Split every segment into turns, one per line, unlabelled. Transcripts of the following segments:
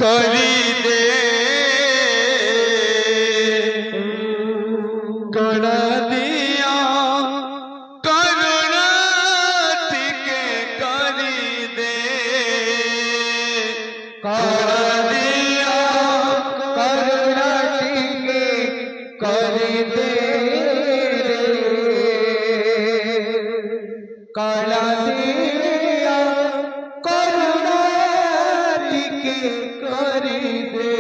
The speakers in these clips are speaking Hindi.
करी दे कर दिया करुणा टिके करी दे कर दिया
करुणा टिके करी दे कला दिया करुणा टिके करी दे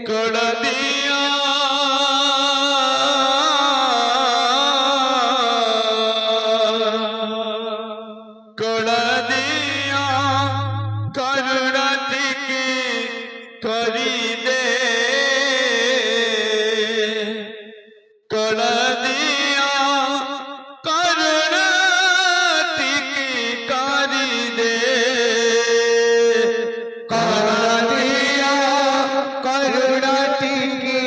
कर दिया कर दिया करुणा टिके करी दे कर दिया करुणा टिके करी दे
कर दिया करुणा टिके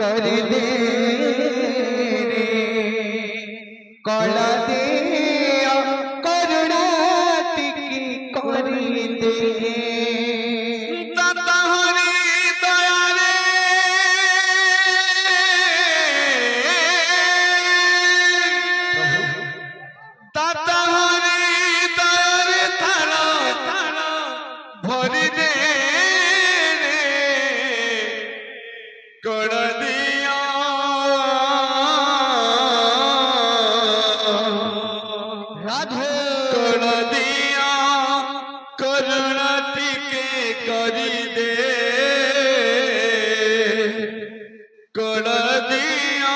करी दे कला दिया करुणा टिके करी दे
दाता हरि दया रे दाता हरि दया रे थाना भरी दे रे कर दिया
राधे
कर दिया करुणा टिके करी दे कर दिया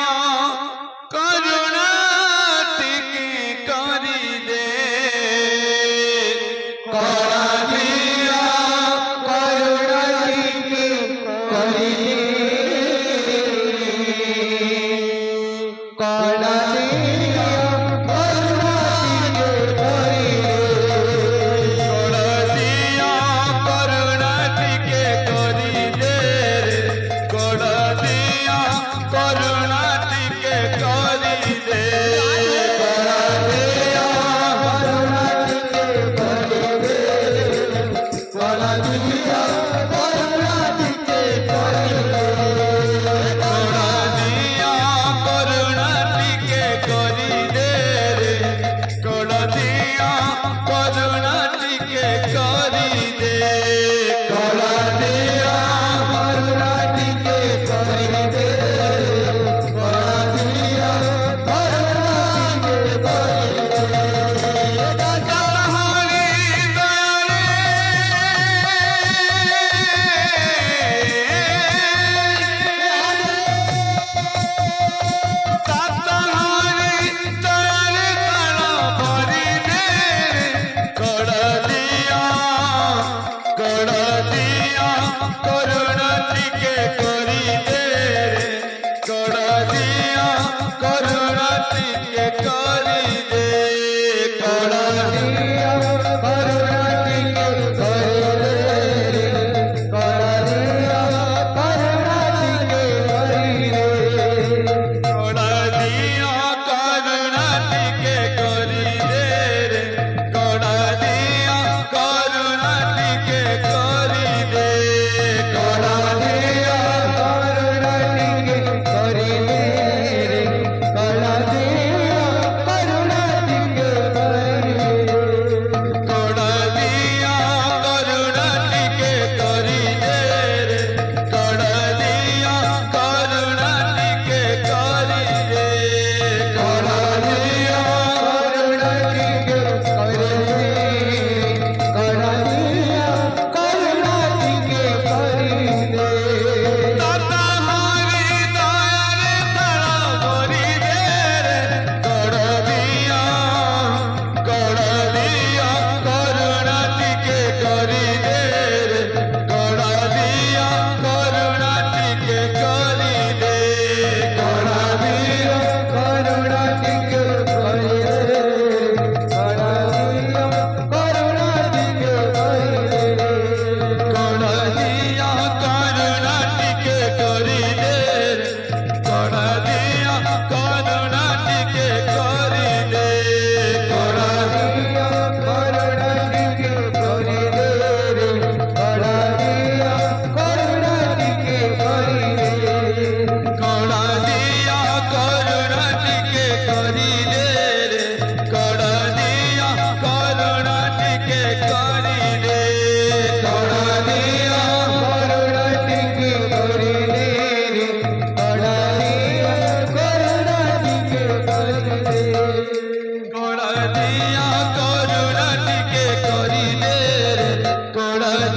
करुणा टिके करी दे
कला दिया करुणा टिके करी दे कला दिया करुणा टिके करी दे
कर दिया करुणा टिके करी दे कर दिया करुणा टिके करी दे
कला दिया करुणा टिके करी दे कला दिया करुणा टिके करी दे
कर दिया करुणा टिके करी दे
कला दिया करुणा टिके करी दे कला दिया करुणा टिके करी दे
दाता हरि दया दाता हरि दया रे तारा भरी दे कर दिया करुणा टिके करी दे कर दिया करुणा टिके करी दे कर
दिया करुणा टिके करी दे कला दिया करुणा टिके करी दे
कर दिया करुणा टिके करी दे कर दिया करुणा टिके करी दे
कला दिया करुणा टिके करी दे कला दिया करुणा टिके करी दे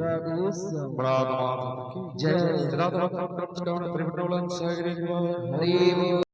राधे श्याम
बड़ा
जय
जय
हरि बोल।